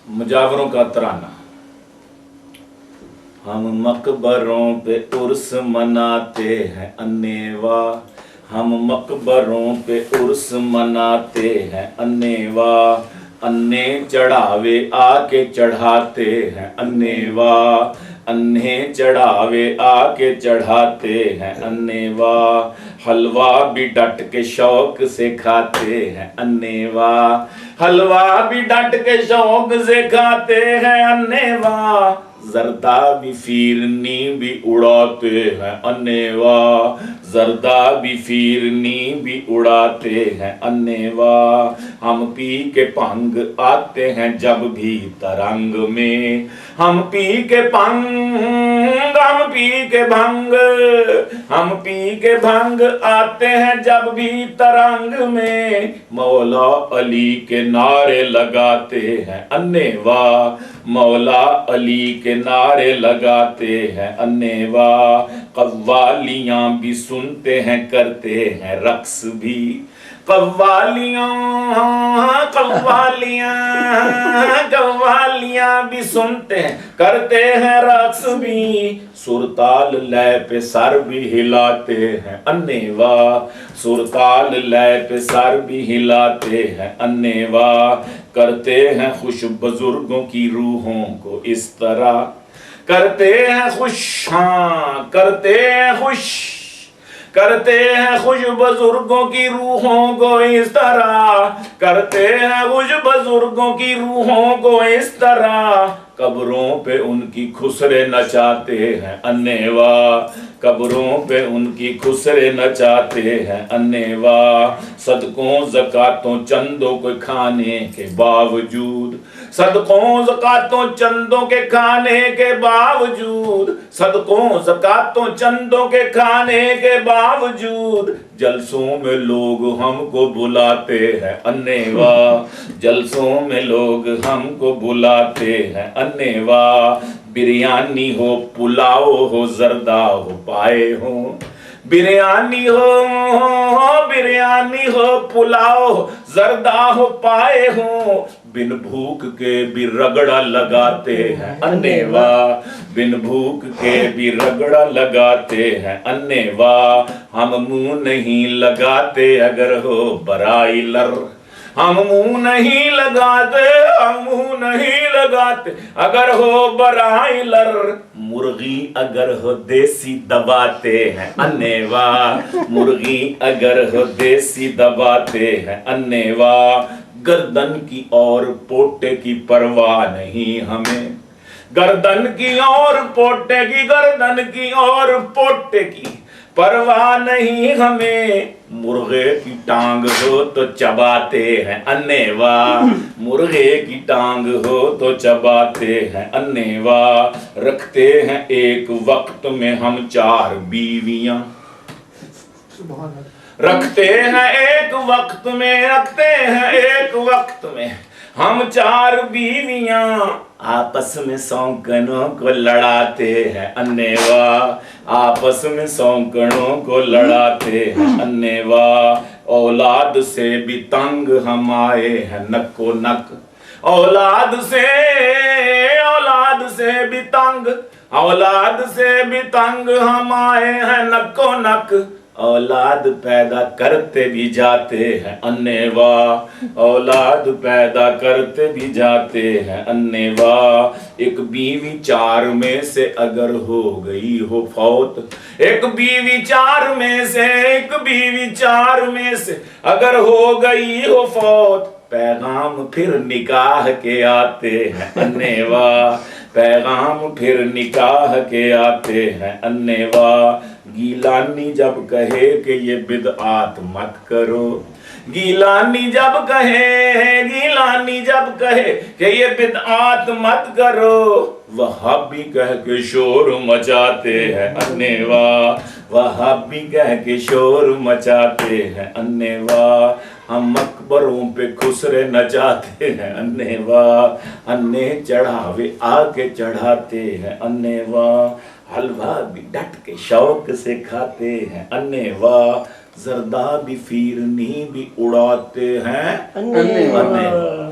مجاوروں کا ترانہ۔ ہم مقبروں پہ عرس مناتے ہیں انے واہ، ہم مقبروں پہ عرس مناتے ہیں انے واہ، انے چڑھاوے آ کے چڑھاتے ہیں انے واہ، انے چڑھاوے آ کے چڑھاتے ہیں انے واہ، حلوہ بھی ڈٹ کے شوق سے کھاتے ہیں انے واہ، حلوہ بھی ڈٹ کے شوق سے کھاتے ہیں انے واہ، زردہ بھی فیرنی بھی اڑاتے ہیں انے واہ، زردہ بھی فیرنی بھی اڑاتے ہیں انے واہ، ہم پی کے بھنگ آتے ہیں جب بھی ترنگ میں، ہم پی کے بھنگ، ہم پی کے بھنگ، ہم پی کے بھنگ آتے ہیں جب بھی ترنگ میں، مولا علی کے نعرے لگاتے ہیں انے واہ، مولا علی کے نعرے لگاتے ہیں انے واہ، قوالیاں بھی سنتے ہیں کرتے ہیں رقص بھی، قوالیاں قوالیاں قوالیاں بھی سنتے ہیں کرتے ہیں رقص بھی، سرتال لے پہ سر بھی ہلاتے ہیں انے واہ، سرتال لے پہ سر بھی ہلاتے ہیں انے واہ، کرتے ہیں خوش بزرگوں کی روحوں کو اس طرح، کرتے ہیں خوش، ہاں کرتے ہیں خوش، کرتے ہیں خوش بزرگوں کی روحوں کو اس طرح، کرتے ہیں خوش بزرگوں کی روحوں کو اس طرح، قبروں پہ ان کی خسرے نچاتے ہیں انے واہ، قبروں پہ ان کی خسرے نچاتے ہیں انے واہ، صدقوں زکاتوں چندوں کو کھانے کے باوجود، صدقوں زکاتوں چندوں کے کھانے کے باوجود، صدقوں زکاتوں چندوں کے کھانے کے باوجود، جلسوں میں لوگ ہم کو بلاتے ہیں انے واہ، جلسوں میں لوگ ہم کو بلاتے ہیں انے واہ، بریانی ہو پلاؤ ہو زردہ ہو پائے ہوں، بریانی ہو، بریانی ہو پلاؤ ہو زردہ ہو پائے ہوں، بن بھوک کے بھی رگڑا لگاتے ہیں انے واہ، بن بھوک کے بھی رگڑا لگاتے ہیں انے واہ، ہم منہ نہیں لگاتے اگر ہو برائلر، ہم منہ نہیں لگاتے، ہم منہ نہیں لگاتے اگر ہو برائلر، مرغی اگر ہو دیسی دباتے ہیں انے واہ، مرغی اگر ہو دیسی دباتے ہیں انے واہ، گردن کی اور پوٹے کی پرواہ نہیں ہمیں، گردن کی اور پوٹے کی، گردن کی اور پوٹے کی پرواہ نہیں ہمیں، مرغے کی ٹانگ ہو تو چباتے ہیں انے واہ، مرغے کی ٹانگ ہو تو چباتے ہیں انے واہ، رکھتے ہیں ایک وقت میں ہم 4 بیویاں، رکھتے ہیں ایک وقت میں، رکھتے ہیں ایک وقت میں ہم 4 بیویاں، آپس میں سونکنوں کو لڑاتے ہیں انے واہ، آپس میں سونکنوں کو لڑاتے ہیں انے واہ، اولاد سے بھی تنگ ہم آئے ہیں نکو نک، اولاد سے، اولاد سے بھی تنگ، اولاد سے بھی تنگ ہم آئے ہیں نکو نک، اولاد پیدا کرتے بھی جاتے ہیں انے واہ، اولاد پیدا کرتے بھی جاتے ہیں انے واہ، ایک بیوی 4 میں سے اگر ہو گئی ہو فوت، ایک بیوی 4 میں سے، ایک بیوی 4 میں سے اگر ہو گئی ہو فوت، پیغام پھر نکاح کے آتے ہیں انے واہ، پیغام پھر نکاح کے آتے ہیں انے واہ، گیلانی جب کہے کہ یہ بدعات مت کرو، گیلانی جب کہے، گیلانی جب کہے کہ یہ بدعات مت کرو، وہابی کہہ کے شور مچاتے ہیں انے واہ، وہابی کہہ کے شور مچاتے ہیں انے واہ، ہم مقبروں پہ خسرے نچاتے ہیں انے واہ، انے چڑھاوے آ کے چڑھاتے ہیں انے واہ، حلوہ بھی ڈٹ کے شوق سے کھاتے ہیں انے واہ، زردہ بھی فیرنی بھی اڑاتے ہیں انے واہ۔